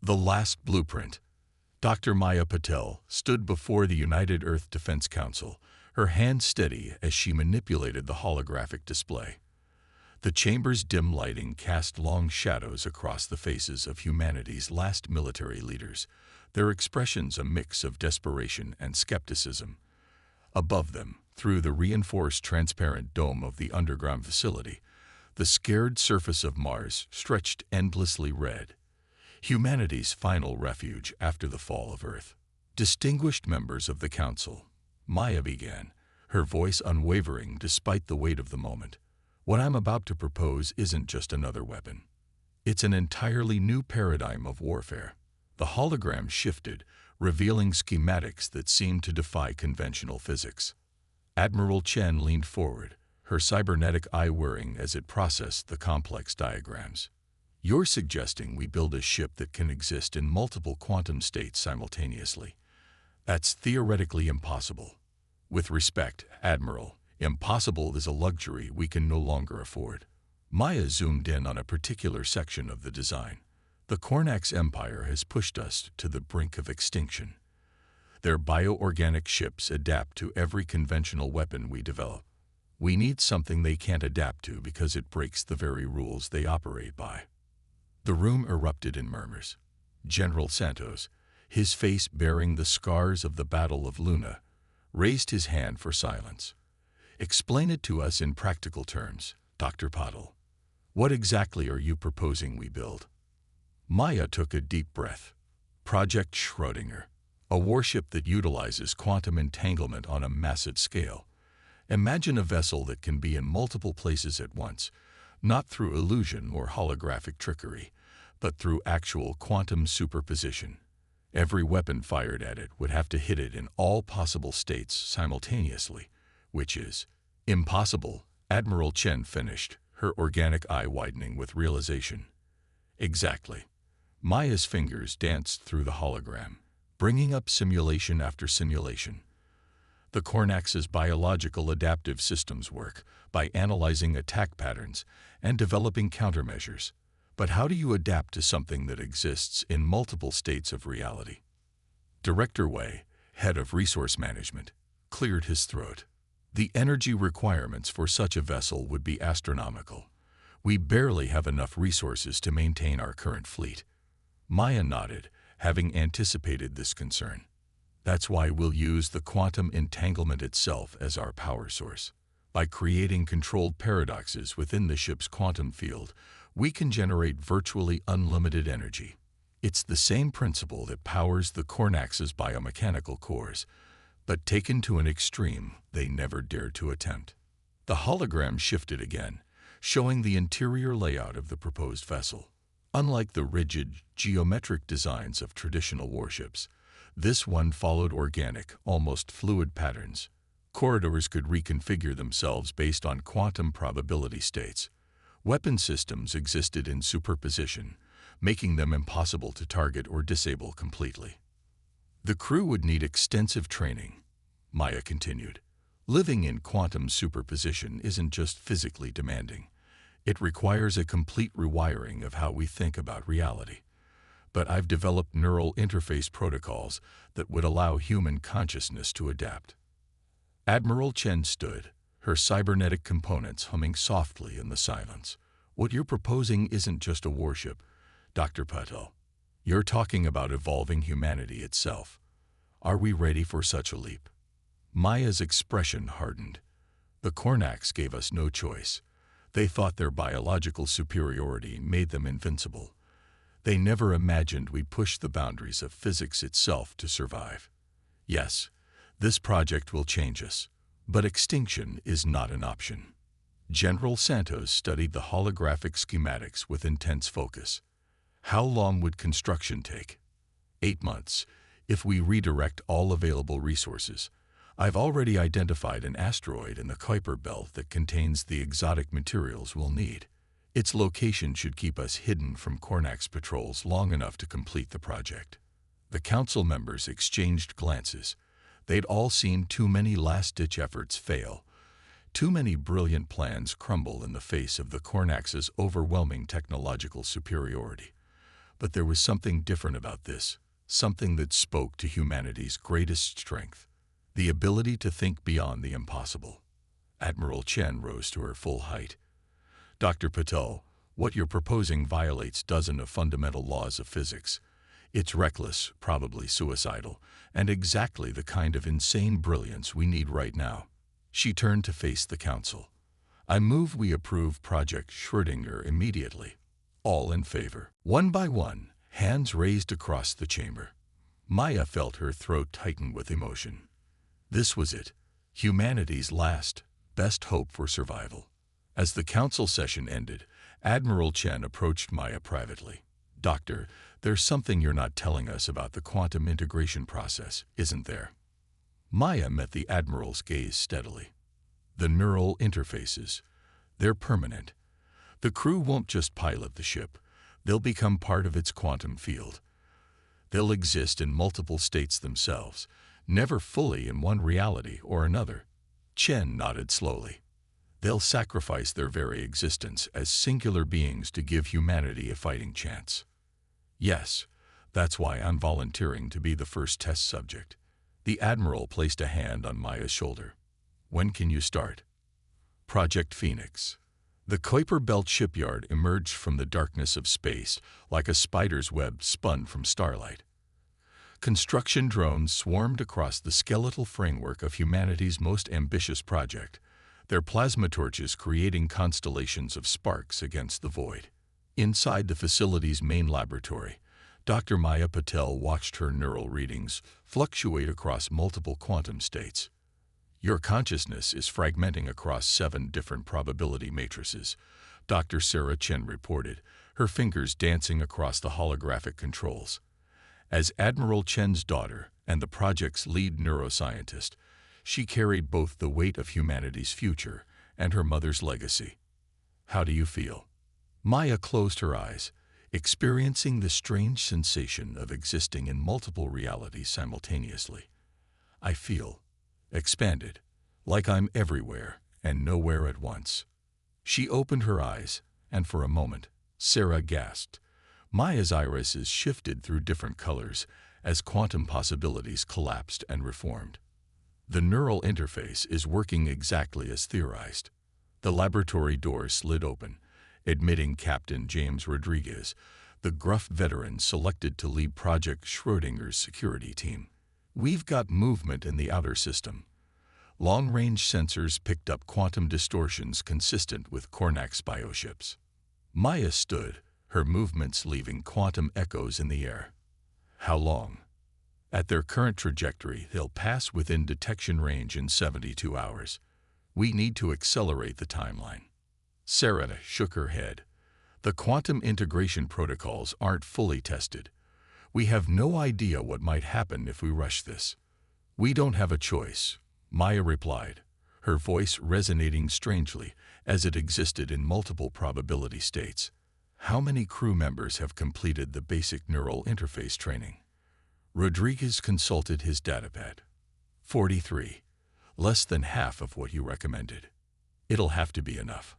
The last blueprint. Dr. Maya Patel stood before the United Earth Defense Council, her hand steady as she manipulated the holographic display. The chamber's dim lighting cast long shadows across the faces of humanity's last military leaders, their expressions a mix of desperation and skepticism. Above them, through the reinforced transparent dome of the underground facility, the scared surface of Mars stretched endlessly red. Humanity's final refuge after the fall of Earth. Distinguished members of the Council, Maya began, her voice unwavering despite the weight of the moment. What I'm about to propose isn't just another weapon. It's an entirely new paradigm of warfare. The hologram shifted, revealing schematics that seemed to defy conventional physics. Admiral Chen leaned forward, her cybernetic eye whirring as it processed the complex diagrams. You're suggesting we build a ship that can exist in multiple quantum states simultaneously. That's theoretically impossible. With respect, Admiral, impossible is a luxury we can no longer afford. Maya zoomed in on a particular section of the design. The Kornax Empire has pushed us to the brink of extinction. Their bioorganic ships adapt to every conventional weapon we develop. We need something they can't adapt to because it breaks the very rules they operate by. The room erupted in murmurs. General Santos, his face bearing the scars of the Battle of Luna, raised his hand for silence. Explain it to us in practical terms, Dr. Patel. What exactly are you proposing we build? Maya took a deep breath. Project Schrödinger, a warship that utilizes quantum entanglement on a massive scale. Imagine a vessel that can be in multiple places at once, not through illusion or holographic trickery, but through actual quantum superposition. Every weapon fired at it would have to hit it in all possible states simultaneously, which is impossible, Admiral Chen finished, her organic eye widening with realization. Exactly. Maya's fingers danced through the hologram, bringing up simulation after simulation. The Kornax's biological adaptive systems work by analyzing attack patterns and developing countermeasures. But how do you adapt to something that exists in multiple states of reality? Director Wei, head of resource management, cleared his throat. The energy requirements for such a vessel would be astronomical. We barely have enough resources to maintain our current fleet. Maya nodded, having anticipated this concern. That's why we'll use the quantum entanglement itself as our power source. By creating controlled paradoxes within the ship's quantum field, we can generate virtually unlimited energy. It's the same principle that powers the Kornax's biomechanical cores, but taken to an extreme they never dared to attempt. The hologram shifted again, showing the interior layout of the proposed vessel. Unlike the rigid, geometric designs of traditional warships, this one followed organic, almost fluid patterns. Corridors could reconfigure themselves based on quantum probability states. Weapon systems existed in superposition, making them impossible to target or disable completely. The crew would need extensive training, Maya continued. Living in quantum superposition isn't just physically demanding. It requires a complete rewiring of how we think about reality. But I've developed neural interface protocols that would allow human consciousness to adapt. Admiral Chen stood, her cybernetic components humming softly in the silence. What you're proposing isn't just a warship, Dr. Patel. You're talking about evolving humanity itself. Are we ready for such a leap? Maya's expression hardened. The Kornax gave us no choice. They thought their biological superiority made them invincible. They never imagined we'd push the boundaries of physics itself to survive. Yes, this project will change us, but extinction is not an option. General Santos studied the holographic schematics with intense focus. How long would construction take? 8 months, if we redirect all available resources. I've already identified an asteroid in the Kuiper Belt that contains the exotic materials we'll need. Its location should keep us hidden from Kornax patrols long enough to complete the project. The council members exchanged glances. They'd all seen too many last-ditch efforts fail. Too many brilliant plans crumble in the face of the Kornax's overwhelming technological superiority. But there was something different about this, something that spoke to humanity's greatest strength, the ability to think beyond the impossible. Admiral Chen rose to her full height. Dr. Patel, what you're proposing violates dozens of fundamental laws of physics. It's reckless, probably suicidal, and exactly the kind of insane brilliance we need right now. She turned to face the council. I move we approve Project Schrödinger immediately. All in favor. One by one, hands raised across the chamber. Maya felt her throat tighten with emotion. This was it, humanity's last, best hope for survival. As the council session ended, Admiral Chen approached Maya privately. Doctor, there's something you're not telling us about the quantum integration process, isn't there? Maya met the Admiral's gaze steadily. The neural interfaces, they're permanent. The crew won't just pilot the ship, they'll become part of its quantum field. They'll exist in multiple states themselves, never fully in one reality or another. Chen nodded slowly. They'll sacrifice their very existence as singular beings to give humanity a fighting chance. Yes, that's why I'm volunteering to be the first test subject. The Admiral placed a hand on Maya's shoulder. When can you start? Project Phoenix. The Kuiper Belt shipyard emerged from the darkness of space like a spider's web spun from starlight. Construction drones swarmed across the skeletal framework of humanity's most ambitious project, their plasma torches creating constellations of sparks against the void. Inside the facility's main laboratory, Dr. Maya Patel watched her neural readings fluctuate across multiple quantum states. Your consciousness is fragmenting across 7 different probability matrices, Dr. Sarah Chen reported, her fingers dancing across the holographic controls. As Admiral Chen's daughter and the project's lead neuroscientist, she carried both the weight of humanity's future and her mother's legacy. How do you feel? Maya closed her eyes, experiencing the strange sensation of existing in multiple realities simultaneously. I feel expanded, like I'm everywhere and nowhere at once. She opened her eyes, and for a moment, Sarah gasped. Maya's irises shifted through different colors as quantum possibilities collapsed and reformed. The neural interface is working exactly as theorized. The laboratory door slid open, admitting Captain James Rodriguez, the gruff veteran selected to lead Project Schrödinger's security team. We've got movement in the outer system. Long-range sensors picked up quantum distortions consistent with Cornak's bioships. Maya stood, her movements leaving quantum echoes in the air. How long? At their current trajectory, they'll pass within detection range in 72 hours. We need to accelerate the timeline. Sarah shook her head. The quantum integration protocols aren't fully tested. We have no idea what might happen if we rush this. We don't have a choice, Maya replied, her voice resonating strangely as it existed in multiple probability states. How many crew members have completed the basic neural interface training? Rodriguez consulted his datapad. 43. Less than half of what you recommended. It'll have to be enough.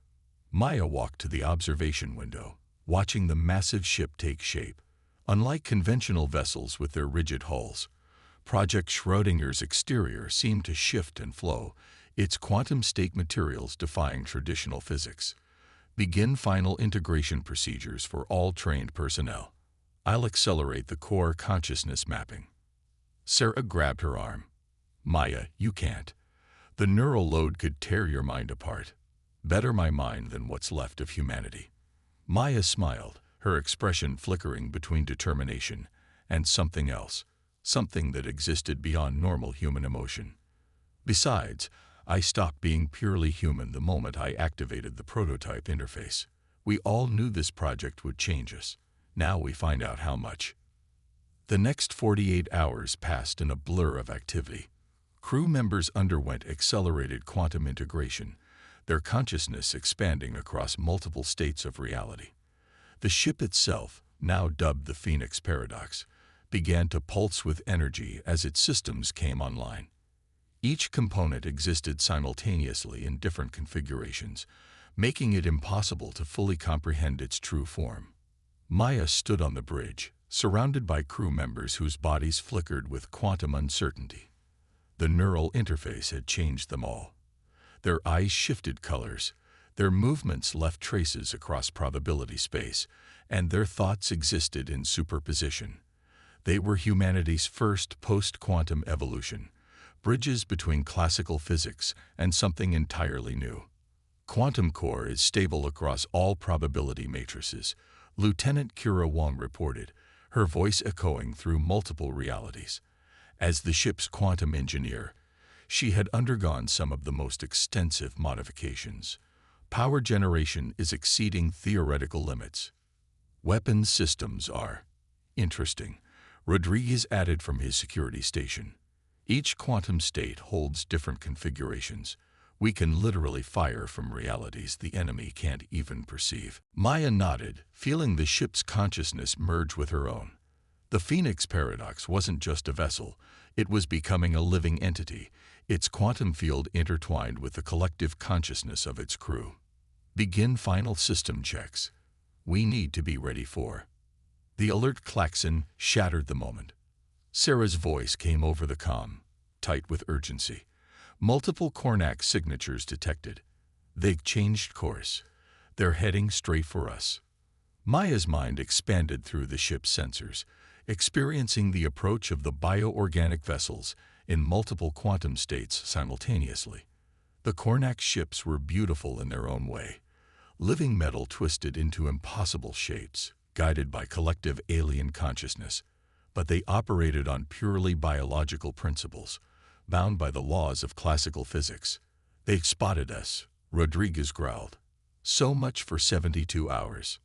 Maya walked to the observation window, watching the massive ship take shape. Unlike conventional vessels with their rigid hulls, Project Schrödinger's exterior seemed to shift and flow, its quantum state materials defying traditional physics. Begin final integration procedures for all trained personnel. I'll accelerate the core consciousness mapping. Sarah grabbed her arm. Maya, you can't. The neural load could tear your mind apart. Better my mind than what's left of humanity. Maya smiled, her expression flickering between determination and something else, something that existed beyond normal human emotion. Besides, I stopped being purely human the moment I activated the prototype interface. We all knew this project would change us. Now we find out how much. The next 48 hours passed in a blur of activity. Crew members underwent accelerated quantum integration, their consciousness expanding across multiple states of reality. The ship itself, now dubbed the Phoenix Paradox, began to pulse with energy as its systems came online. Each component existed simultaneously in different configurations, making it impossible to fully comprehend its true form. Maya stood on the bridge, surrounded by crew members whose bodies flickered with quantum uncertainty. The neural interface had changed them all. Their eyes shifted colors, their movements left traces across probability space, and their thoughts existed in superposition. They were humanity's first post-quantum evolution, bridges between classical physics and something entirely new. Quantum core is stable across all probability matrices, Lieutenant Kira Wong reported, her voice echoing through multiple realities. As the ship's quantum engineer, she had undergone some of the most extensive modifications. Power generation is exceeding theoretical limits. Weapons systems are interesting, Rodriguez added from his security station. Each quantum state holds different configurations. We can literally fire from realities the enemy can't even perceive. Maya nodded, feeling the ship's consciousness merge with her own. The Phoenix Paradox wasn't just a vessel, it was becoming a living entity, its quantum field intertwined with the collective consciousness of its crew. Begin final system checks. We need to be ready for. The alert klaxon shattered the moment. Sarah's voice came over the comm, tight with urgency. Multiple Cornac signatures detected. They've changed course. They're heading straight for us. Maya's mind expanded through the ship's sensors, experiencing the approach of the bioorganic vessels in multiple quantum states simultaneously. The Cornac ships were beautiful in their own way. Living metal twisted into impossible shapes, guided by collective alien consciousness, but they operated on purely biological principles, bound by the laws of classical physics. They spotted us, Rodriguez growled. So much for 72 hours.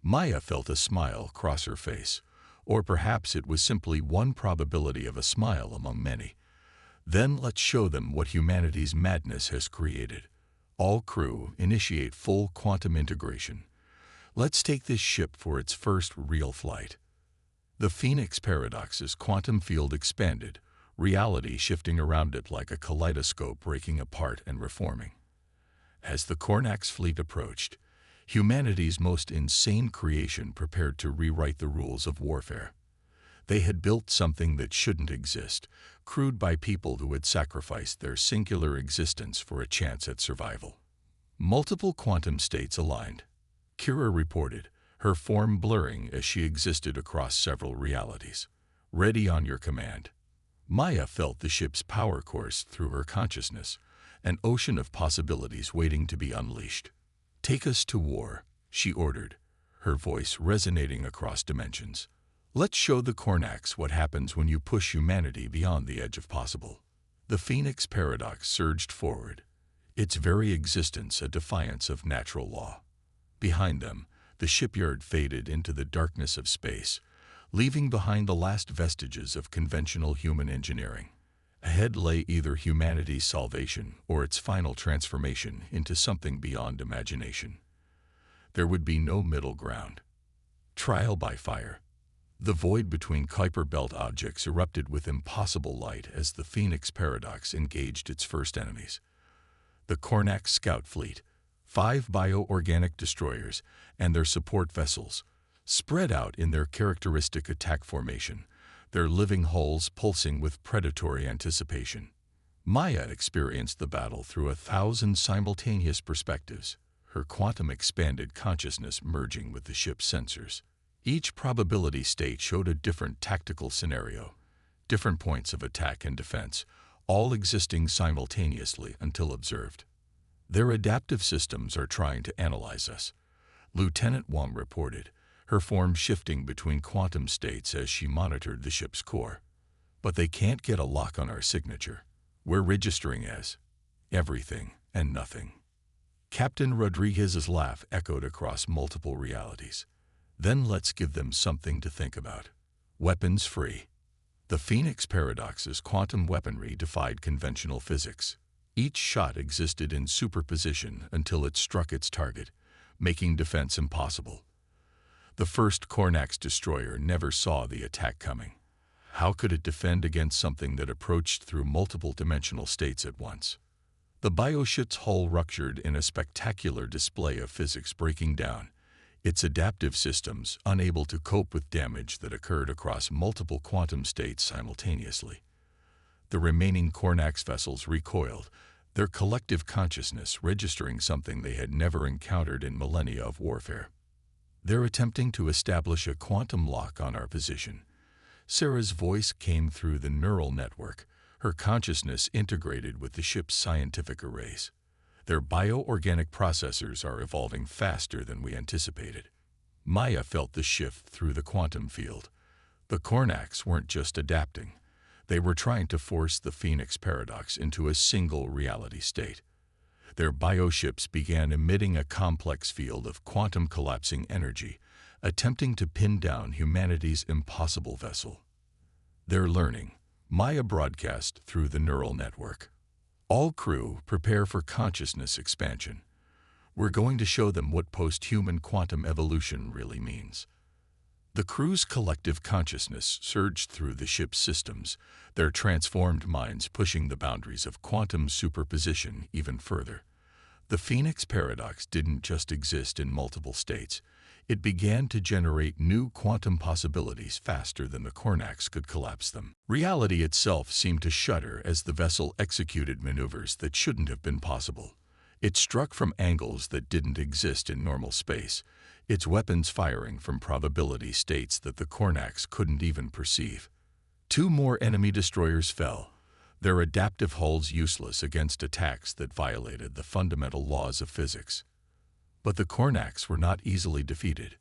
Maya felt a smile cross her face, or perhaps it was simply one probability of a smile among many. Then let's show them what humanity's madness has created. All crew initiate full quantum integration. Let's take this ship for its first real flight. The Phoenix Paradox's quantum field expanded, reality shifting around it like a kaleidoscope breaking apart and reforming. As the Cornac's fleet approached, humanity's most insane creation prepared to rewrite the rules of warfare. They had built something that shouldn't exist, crewed by people who had sacrificed their singular existence for a chance at survival. Multiple quantum states aligned. Kira reported, her form blurring as she existed across several realities. Ready on your command. Maya felt the ship's power course through her consciousness, an ocean of possibilities waiting to be unleashed. Take us to war, she ordered, her voice resonating across dimensions. Let's show the Cornacs what happens when you push humanity beyond the edge of possible. The Phoenix Paradox surged forward, its very existence a defiance of natural law. Behind them, the shipyard faded into the darkness of space, leaving behind the last vestiges of conventional human engineering. Ahead lay either humanity's salvation or its final transformation into something beyond imagination. There would be no middle ground. Trial by fire. The void between Kuiper Belt objects erupted with impossible light as the Phoenix Paradox engaged its first enemies. The Cornac Scout Fleet, 5 bioorganic destroyers, and their support vessels, spread out in their characteristic attack formation, their living hulls pulsing with predatory anticipation. Maya experienced the battle through 1,000 simultaneous perspectives, her quantum-expanded consciousness merging with the ship's sensors. Each probability state showed a different tactical scenario, different points of attack and defense, all existing simultaneously until observed. Their adaptive systems are trying to analyze us, Lieutenant Wong reported, her form shifting between quantum states as she monitored the ship's core. But they can't get a lock on our signature. We're registering as everything and nothing. Captain Rodriguez's laugh echoed across multiple realities. Then let's give them something to think about. Weapons free. The Phoenix Paradox's quantum weaponry defied conventional physics. Each shot existed in superposition until it struck its target, making defense impossible. The first Cornac's destroyer never saw the attack coming. How could it defend against something that approached through multiple dimensional states at once? The bioship's hull ruptured in a spectacular display of physics breaking down, its adaptive systems unable to cope with damage that occurred across multiple quantum states simultaneously. The remaining Kornax vessels recoiled, their collective consciousness registering something they had never encountered in millennia of warfare. "They're attempting to establish a quantum lock on our position." Sarah's voice came through the neural network, her consciousness integrated with the ship's scientific arrays. "Their bioorganic processors are evolving faster than we anticipated." Maya felt the shift through the quantum field. The Kornax weren't just adapting. They were trying to force the Phoenix paradox into a single reality state. Their bioships began emitting a complex field of quantum collapsing energy, attempting to pin down humanity's impossible vessel. "They're learning," Maya broadcast through the neural network. "All crew, prepare for consciousness expansion. We're going to show them what post-human quantum evolution really means." The crew's collective consciousness surged through the ship's systems, their transformed minds pushing the boundaries of quantum superposition even further. The Phoenix paradox didn't just exist in multiple states. It began to generate new quantum possibilities faster than the Kornax could collapse them. Reality itself seemed to shudder as the vessel executed maneuvers that shouldn't have been possible. It struck from angles that didn't exist in normal space, its weapons firing from probability states that the Kornax couldn't even perceive. 2 more enemy destroyers fell, their adaptive hulls useless against attacks that violated the fundamental laws of physics. But the Kornax were not easily defeated.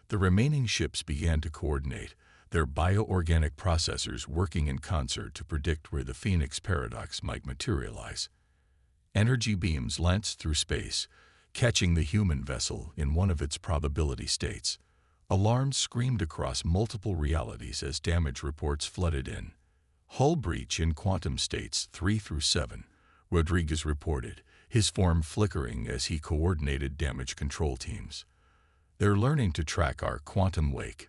The remaining ships began to coordinate, their bioorganic processors working in concert to predict where the Phoenix paradox might materialize. Energy beams lanced through space, catching the human vessel in one of its probability states. Alarms screamed across multiple realities as damage reports flooded in. "Hull breach in quantum states 3 through 7, Rodriguez reported, his form flickering as he coordinated damage control teams. "They're learning to track our quantum wake."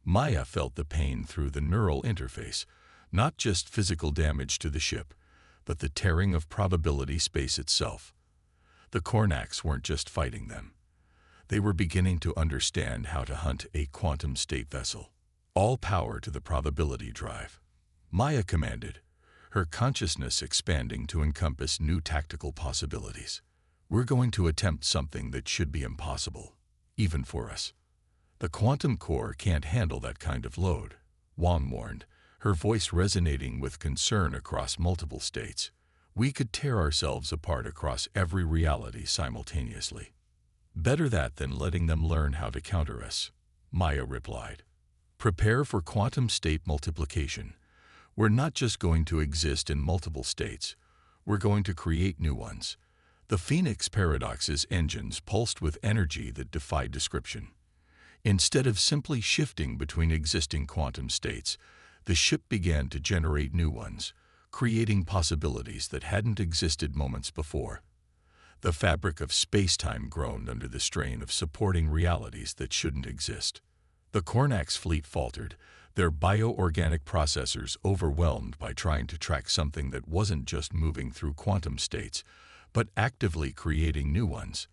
Maya felt the pain through the neural interface, not just physical damage to the ship, but the tearing of probability space itself. The Kornax weren't just fighting them. They were beginning to understand how to hunt a quantum state vessel. "All power to the probability drive," Maya commanded, her consciousness expanding to encompass new tactical possibilities. "We're going to attempt something that should be impossible, even for us. The quantum core can't handle that kind of load," Wong warned, her voice resonating with concern across multiple states. "We could tear ourselves apart across every reality simultaneously." "Better that than letting them learn how to counter us," Maya replied. "Prepare for quantum state multiplication. We're not just going to exist in multiple states, we're going to create new ones." The Phoenix paradox's engines pulsed with energy that defied description. Instead of simply shifting between existing quantum states, the ship began to generate new ones, creating possibilities that hadn't existed moments before. The fabric of space-time groaned under the strain of supporting realities that shouldn't exist. The Kornax fleet faltered, their bioorganic processors overwhelmed by trying to track something that wasn't just moving through quantum states, but actively creating new ones.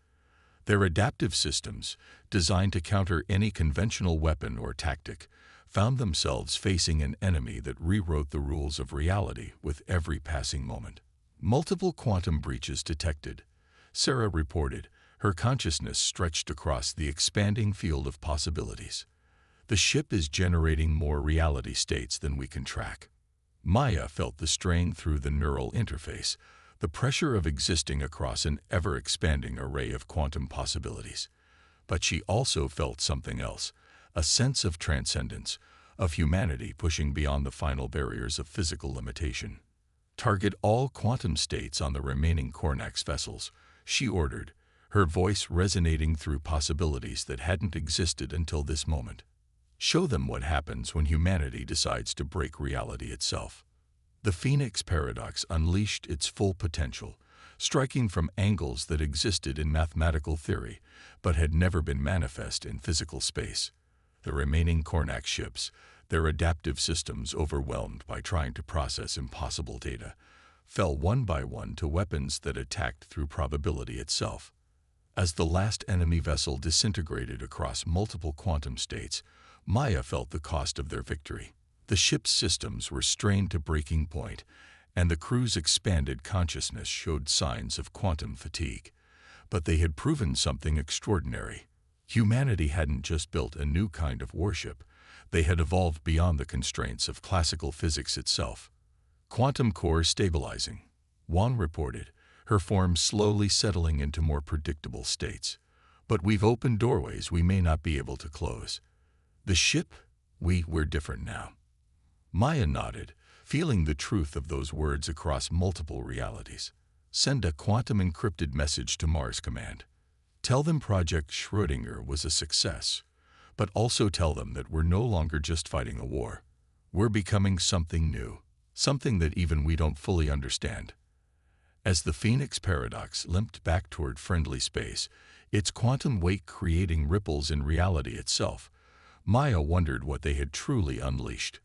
Their adaptive systems, designed to counter any conventional weapon or tactic, found themselves facing an enemy that rewrote the rules of reality with every passing moment. "Multiple quantum breaches detected," Sarah reported, her consciousness stretched across the expanding field of possibilities. "The ship is generating more reality states than we can track." Maya felt the strain through the neural interface, the pressure of existing across an ever-expanding array of quantum possibilities. But she also felt something else, a sense of transcendence, of humanity pushing beyond the final barriers of physical limitation. "Target all quantum states on the remaining Kornax vessels," she ordered, her voice resonating through possibilities that hadn't existed until this moment. "Show them what happens when humanity decides to break reality itself." The Phoenix paradox unleashed its full potential, striking from angles that existed in mathematical theory but had never been manifest in physical space. The remaining Kornax ships, their adaptive systems overwhelmed by trying to process impossible data, fell one by one to weapons that attacked through probability itself. As the last enemy vessel disintegrated across multiple quantum states, Maya felt the cost of their victory. The ship's systems were strained to breaking point, and the crew's expanded consciousness showed signs of quantum fatigue. But they had proven something extraordinary. Humanity hadn't just built a new kind of warship, they had evolved beyond the constraints of classical physics itself. Quantum core stabilizing, Wang reported, her form slowly settling into more predictable states. But we've opened doorways we may not be able to close. The ship, we're different now. Maya nodded, feeling the truth of those words across multiple realities. Send a quantum encrypted message to Mars Command. Tell them Project Schrödinger was a success, but also tell them that we're no longer just fighting a war. We're becoming something new, something that even we don't fully understand. As the Phoenix paradox limped back toward friendly space, its quantum weight creating ripples in reality itself, Maya wondered what they had truly unleashed.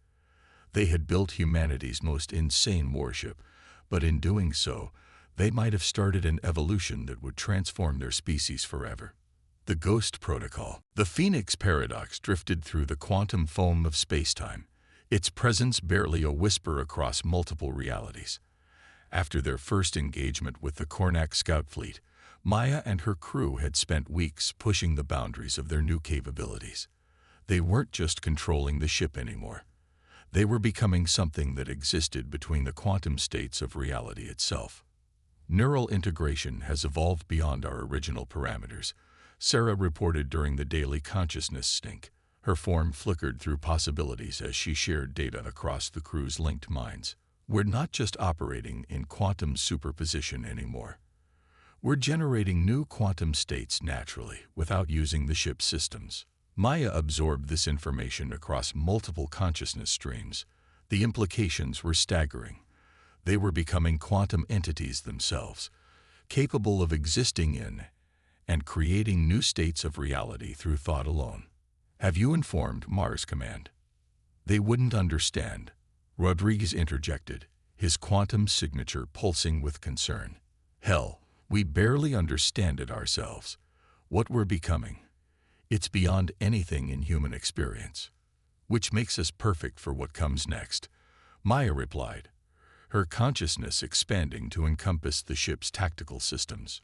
They had built humanity's most insane warship, but in doing so, they might have started an evolution that would transform their species forever. The Ghost Protocol. The Phoenix paradox drifted through the quantum foam of spacetime, its presence barely a whisper across multiple realities. After their first engagement with the Kornak scout fleet, Maya and her crew had spent weeks pushing the boundaries of their new capabilities. They weren't just controlling the ship anymore. They were becoming something that existed between the quantum states of reality itself. Neural integration has evolved beyond our original parameters, Sarah reported during the daily consciousness stink. Her form flickered through possibilities as she shared data across the crew's linked minds. We're not just operating in quantum superposition anymore. We're generating new quantum states naturally, without using the ship's systems. Maya absorbed this information across multiple consciousness streams. The implications were staggering. They were becoming quantum entities themselves, capable of existing in and creating new states of reality through thought alone. Have you informed Mars Command? They wouldn't understand, Rodriguez interjected, his quantum signature pulsing with concern. Hell, we barely understand it ourselves. What we're becoming. It's beyond anything in human experience. Which makes us perfect for what comes next, Maya replied, her consciousness expanding to encompass the ship's tactical systems.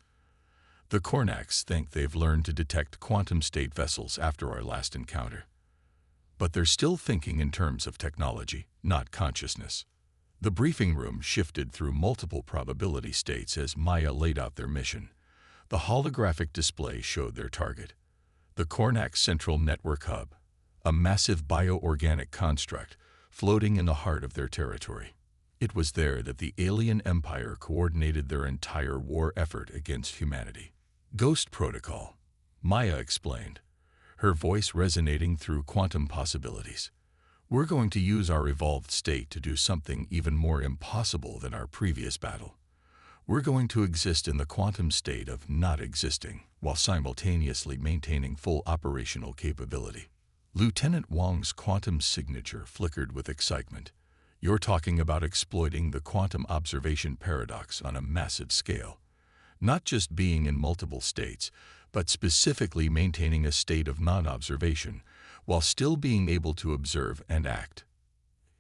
The Kornaks think they've learned to detect quantum state vessels after our last encounter. But they're still thinking in terms of technology, not consciousness. The briefing room shifted through multiple probability states as Maya laid out their mission. The holographic display showed their target. The Kornak Central Network Hub, a massive bioorganic construct floating in the heart of their territory. It was there that the alien empire coordinated their entire war effort against humanity. Ghost Protocol, Maya explained, her voice resonating through quantum possibilities. We're going to use our evolved state to do something even more impossible than our previous battle. We're going to exist in the quantum state of not existing, while simultaneously maintaining full operational capability. Lieutenant Wang's quantum signature flickered with excitement. You're talking about exploiting the quantum observation paradox on a massive scale. Not just being in multiple states, but specifically maintaining a state of non-observation, while still being able to observe and act.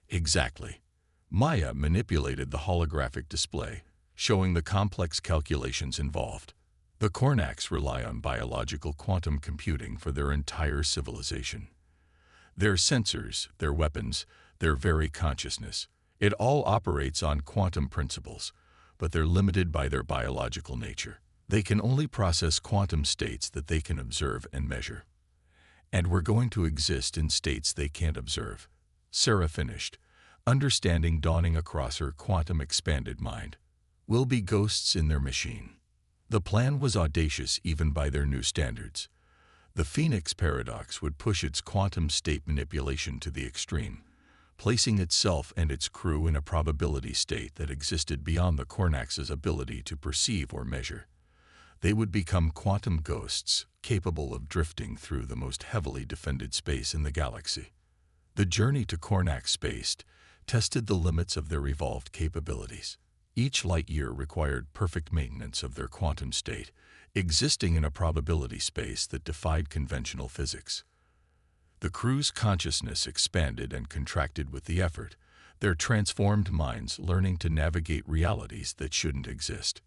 Exactly. Maya manipulated the holographic display, showing the complex calculations involved. The Kornaks rely on biological quantum computing for their entire civilization. Their sensors, their weapons, their very consciousness, it all operates on quantum principles, but they're limited by their biological nature. They can only process quantum states that they can observe and measure. And we're going to exist in states they can't observe, Sarah finished, understanding dawning across her quantum-expanded mind. We'll be ghosts in their machine. The plan was audacious even by their new standards. The Phoenix paradox would push its quantum state manipulation to the extreme, placing itself and its crew in a probability state that existed beyond the Kornaks' ability to perceive or measure. They would become quantum ghosts, capable of drifting through the most heavily defended space in the galaxy. The journey to Kornak space tested the limits of their evolved capabilities. Each light year required perfect maintenance of their quantum state, existing in a probability space that defied conventional physics. The crew's consciousness expanded and contracted with the effort, their transformed minds learning to navigate realities that shouldn't exist.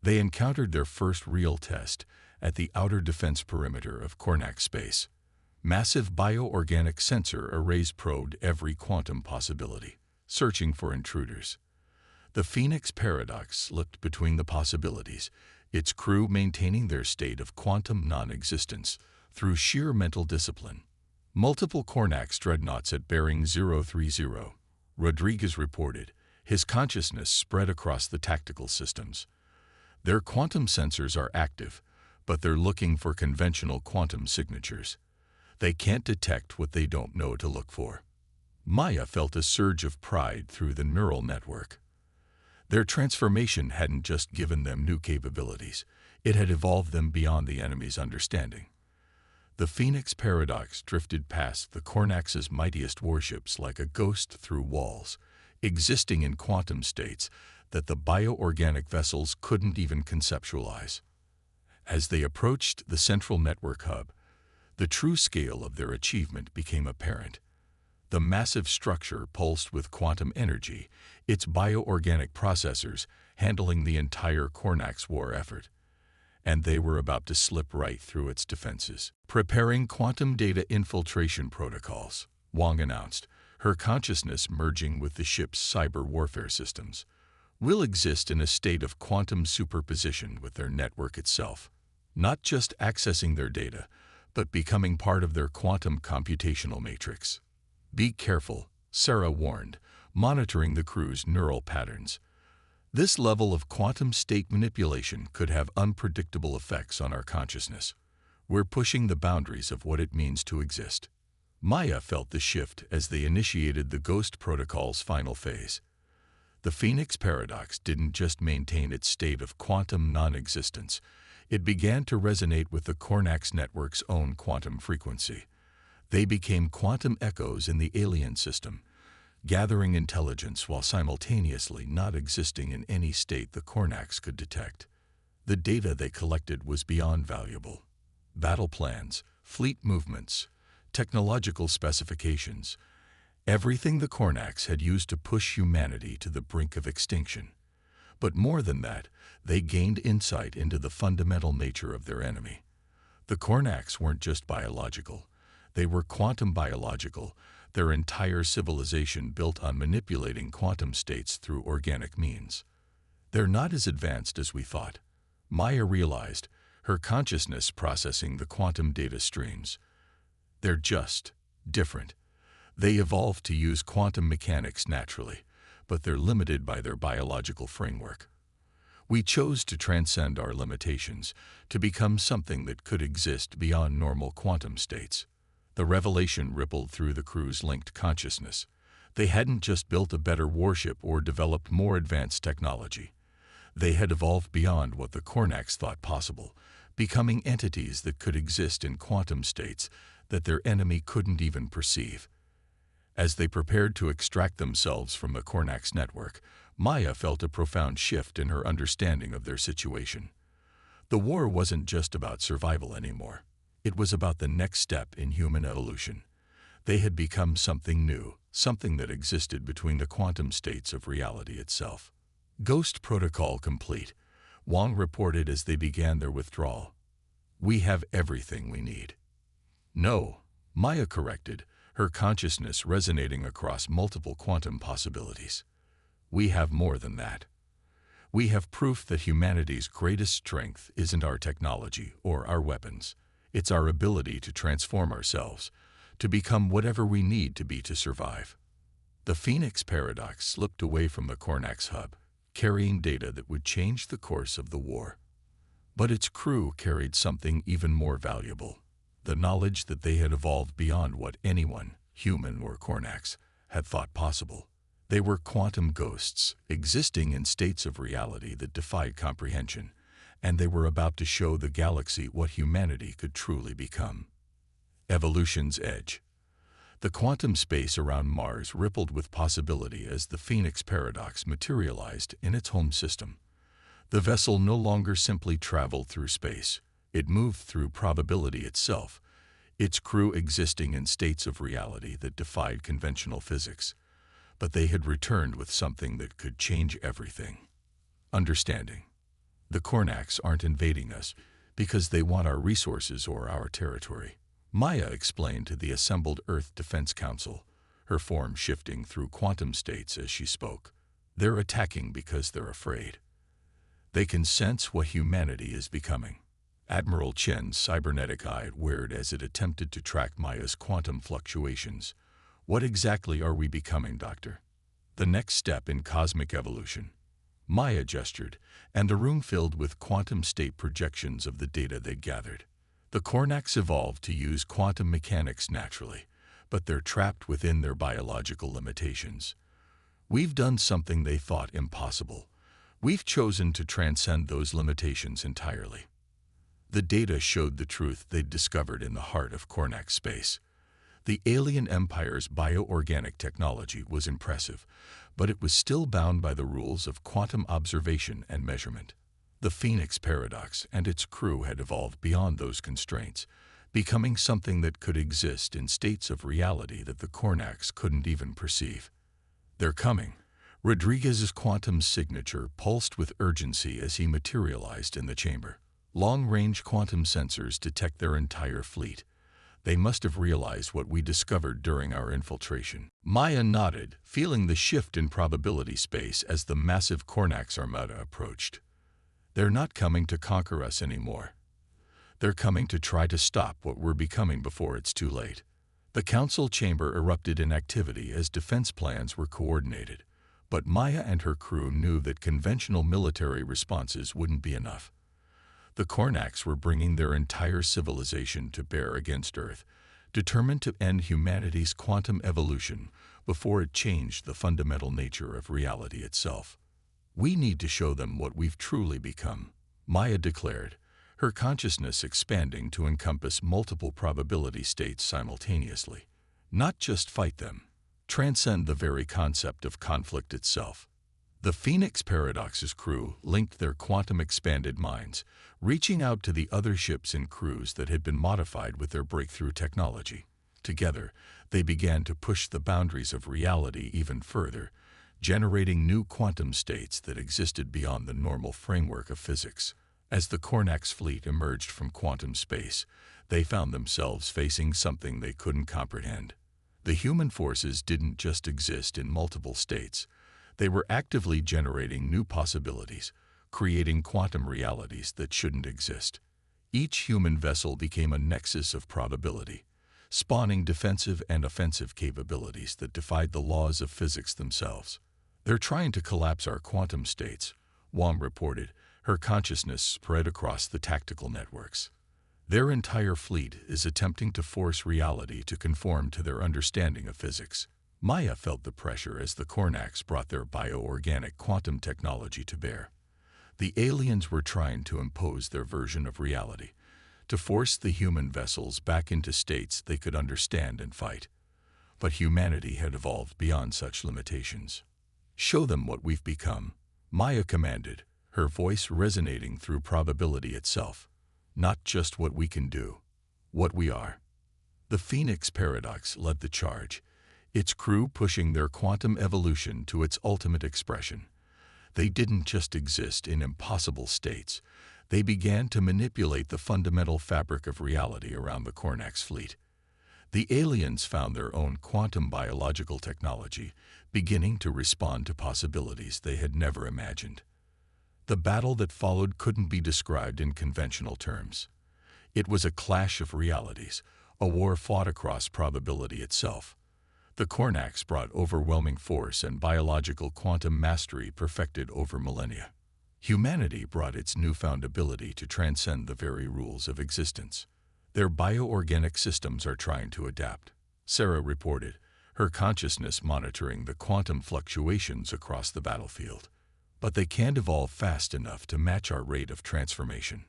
They encountered their first real test at the outer defense perimeter of Cornac space. Massive bioorganic sensor arrays probed every quantum possibility, searching for intruders. The Phoenix paradox slipped between the possibilities, its crew maintaining their state of quantum non-existence through sheer mental discipline. Multiple Cornax dreadnoughts at bearing 030, Rodriguez reported, his consciousness spread across the tactical systems. Their quantum sensors are active, but they're looking for conventional quantum signatures. They can't detect what they don't know to look for. Maya felt a surge of pride through the neural network. Their transformation hadn't just given them new capabilities, it had evolved them beyond the enemy's understanding. The Phoenix paradox drifted past the Cornax's mightiest warships like a ghost through walls, existing in quantum states that the bioorganic vessels couldn't even conceptualize. As they approached the central network hub, the true scale of their achievement became apparent. The massive structure pulsed with quantum energy, its bioorganic processors handling the entire Cornax war effort. And they were about to slip right through its defenses. Preparing quantum data infiltration protocols, Wang announced, her consciousness merging with the ship's cyber warfare systems. Will exist in a state of quantum superposition with their network itself, not just accessing their data, but becoming part of their quantum computational matrix. Be careful, Sarah warned, monitoring the crew's neural patterns. This level of quantum state manipulation could have unpredictable effects on our consciousness. We're pushing the boundaries of what it means to exist. Maya felt the shift as they initiated the Ghost Protocol's final phase. The Phoenix paradox didn't just maintain its state of quantum non-existence. It began to resonate with the Cornax network's own quantum frequency. They became quantum echoes in the alien system, gathering intelligence while simultaneously not existing in any state the Cornax could detect. The data they collected was beyond valuable. Battle plans, fleet movements, technological specifications, everything the Cornax had used to push humanity to the brink of extinction. But more than that, they gained insight into the fundamental nature of their enemy. The Cornax weren't just biological, they were quantum biological, their entire civilization built on manipulating quantum states through organic means. They're not as advanced as we thought, Maya realized, her consciousness processing the quantum data streams. They're just different. They evolved to use quantum mechanics naturally, but they're limited by their biological framework. We chose to transcend our limitations, to become something that could exist beyond normal quantum states. The revelation rippled through the crew's linked consciousness. They hadn't just built a better warship or developed more advanced technology. They had evolved beyond what the Cornax thought possible, becoming entities that could exist in quantum states that their enemy couldn't even perceive. As they prepared to extract themselves from the Cornax network, Maya felt a profound shift in her understanding of their situation. The war wasn't just about survival anymore. It was about the next step in human evolution. They had become something new, something that existed between the quantum states of reality itself. Ghost Protocol complete, Wang reported as they began their withdrawal. We have everything we need. No, Maya corrected, her consciousness resonating across multiple quantum possibilities. We have more than that. We have proof that humanity's greatest strength isn't our technology or our weapons. It's our ability to transform ourselves, to become whatever we need to be to survive. The Phoenix paradox slipped away from the Cornax hub, carrying data that would change the course of the war. But its crew carried something even more valuable, the knowledge that they had evolved beyond what anyone, human or Cornax, had thought possible. They were quantum ghosts, existing in states of reality that defied comprehension, and they were about to show the galaxy what humanity could truly become. Evolution's edge. The quantum space around Mars rippled with possibility as the Phoenix paradox materialized in its home system. The vessel no longer simply traveled through space. It moved through probability itself, its crew existing in states of reality that defied conventional physics. But they had returned with something that could change everything. Understanding. The Kornaks aren't invading us because they want our resources or our territory. Maya explained to the assembled Earth Defense Council, her form shifting through quantum states as she spoke. They're attacking because they're afraid. They can sense what humanity is becoming. Admiral Chen's cybernetic eye whirred as it attempted to track Maya's quantum fluctuations. What exactly are we becoming, Doctor? The next step in cosmic evolution. Maya gestured, and the room filled with quantum state projections of the data they gathered. The Kornaks evolved to use quantum mechanics naturally, but they're trapped within their biological limitations. We've done something they thought impossible. We've chosen to transcend those limitations entirely. The data showed the truth they'd discovered in the heart of Kornak space. The alien empire's bioorganic technology was impressive, but it was still bound by the rules of quantum observation and measurement. The Phoenix paradox and its crew had evolved beyond those constraints, becoming something that could exist in states of reality that the Kornaks couldn't even perceive. They're coming. Rodriguez's quantum signature pulsed with urgency as he materialized in the chamber. Long-range quantum sensors detect their entire fleet. They must have realized what we discovered during our infiltration. Maya nodded, feeling the shift in probability space as the massive Kornaks armada approached. They're not coming to conquer us anymore. They're coming to try to stop what we're becoming before it's too late. The council chamber erupted in activity as defense plans were coordinated, but Maya and her crew knew that conventional military responses wouldn't be enough. The Kornaks were bringing their entire civilization to bear against Earth, determined to end humanity's quantum evolution before it changed the fundamental nature of reality itself. We need to show them what we've truly become, Maya declared, her consciousness expanding to encompass multiple probability states simultaneously. Not just fight them, transcend the very concept of conflict itself. The Phoenix Paradox's crew linked their quantum-expanded minds, reaching out to the other ships and crews that had been modified with their breakthrough technology. Together, they began to push the boundaries of reality even further, generating new quantum states that existed beyond the normal framework of physics. As the Kornaks fleet emerged from quantum space, they found themselves facing something they couldn't comprehend. The human forces didn't just exist in multiple states. They were actively generating new possibilities, creating quantum realities that shouldn't exist. Each human vessel became a nexus of probability, spawning defensive and offensive capabilities that defied the laws of physics themselves. They're trying to collapse our quantum states, Wong reported, her consciousness spread across the tactical networks. Their entire fleet is attempting to force reality to conform to their understanding of physics. Maya felt the pressure as the Kornaks brought their bioorganic quantum technology to bear. The aliens were trying to impose their version of reality, to force the human vessels back into states they could understand and fight. But humanity had evolved beyond such limitations. Show them what we've become, Maya commanded, her voice resonating through probability itself. Not just what we can do, what we are. The Phoenix paradox led the charge, its crew pushing their quantum evolution to its ultimate expression. They didn't just exist in impossible states. They began to manipulate the fundamental fabric of reality around the Kornaks fleet. The aliens found their own quantum biological technology, beginning to respond to possibilities they had never imagined. The battle that followed couldn't be described in conventional terms. It was a clash of realities, a war fought across probability itself. The Kornaks brought overwhelming force and biological quantum mastery perfected over millennia. Humanity brought its newfound ability to transcend the very rules of existence. Their bioorganic systems are trying to adapt, Sarah reported, her consciousness monitoring the quantum fluctuations across the battlefield. But they can't evolve fast enough to match our rate of transformation.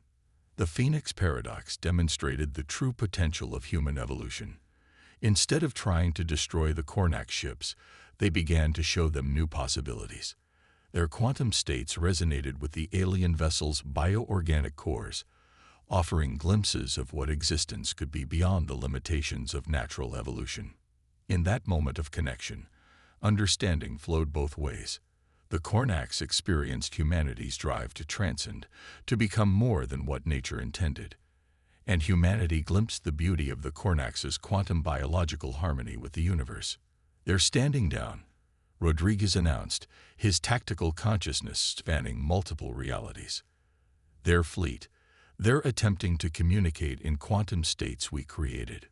The Phoenix paradox demonstrated the true potential of human evolution. Instead of trying to destroy the Kornak ships, they began to show them new possibilities. Their quantum states resonated with the alien vessel's bioorganic cores, offering glimpses of what existence could be beyond the limitations of natural evolution. In that moment of connection, understanding flowed both ways. The Kornaks experienced humanity's drive to transcend, to become more than what nature intended. And humanity glimpsed the beauty of the Kornaks' quantum biological harmony with the universe. "They're standing down," Rodriguez announced, his tactical consciousness spanning multiple realities. "Their fleet. They're attempting to communicate in quantum states we created."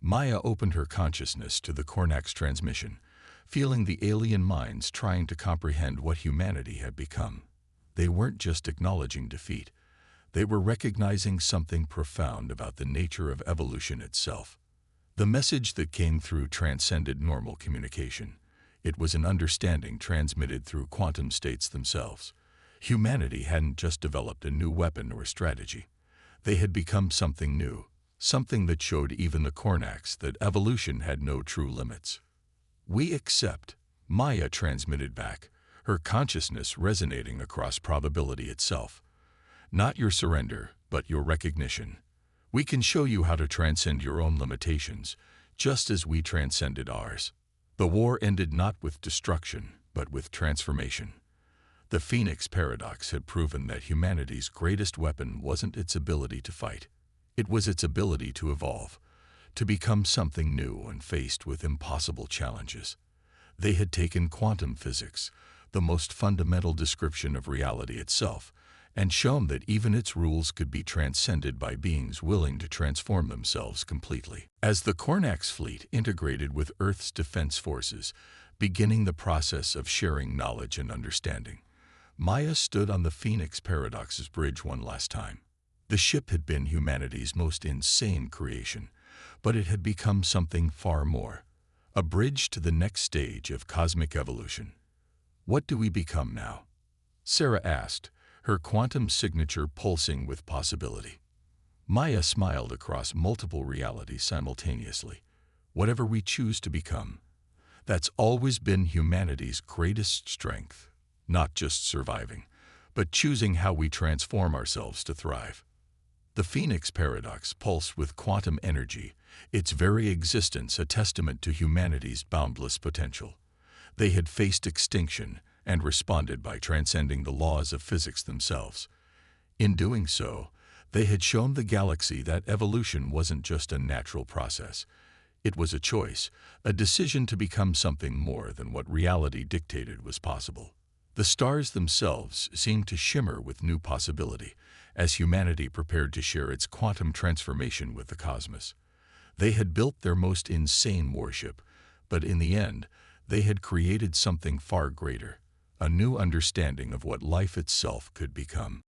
Maya opened her consciousness to the Kornak's transmission, feeling the alien minds trying to comprehend what humanity had become. They weren't just acknowledging defeat. They were recognizing something profound about the nature of evolution itself. The message that came through transcended normal communication. It was an understanding transmitted through quantum states themselves. Humanity hadn't just developed a new weapon or strategy. They had become something new, something that showed even the Kornaks that evolution had no true limits. "We accept," Maya transmitted back, her consciousness resonating across probability itself. "Not your surrender, but your recognition. We can show you how to transcend your own limitations, just as we transcended ours." The war ended not with destruction, but with transformation. The Phoenix Paradox had proven that humanity's greatest weapon wasn't its ability to fight. It was its ability to evolve, to become something new when faced with impossible challenges. They had taken quantum physics, the most fundamental description of reality itself, and shown that even its rules could be transcended by beings willing to transform themselves completely. As the Kornak's fleet integrated with Earth's defense forces, beginning the process of sharing knowledge and understanding, Maya stood on the Phoenix Paradox's bridge one last time. The ship had been humanity's most insane creation, but it had become something far more, a bridge to the next stage of cosmic evolution. "What do we become now?" Sarah asked, her quantum signature pulsing with possibility. Maya smiled across multiple realities simultaneously. "Whatever we choose to become. That's always been humanity's greatest strength. Not just surviving, but choosing how we transform ourselves to thrive." The Phoenix Paradox pulsed with quantum energy, its very existence a testament to humanity's boundless potential. They had faced extinction and responded by transcending the laws of physics themselves. In doing so, they had shown the galaxy that evolution wasn't just a natural process. It was a choice, a decision to become something more than what reality dictated was possible. The stars themselves seemed to shimmer with new possibility as humanity prepared to share its quantum transformation with the cosmos. They had built their most insane warship, but in the end, they had created something far greater, a new understanding of what life itself could become.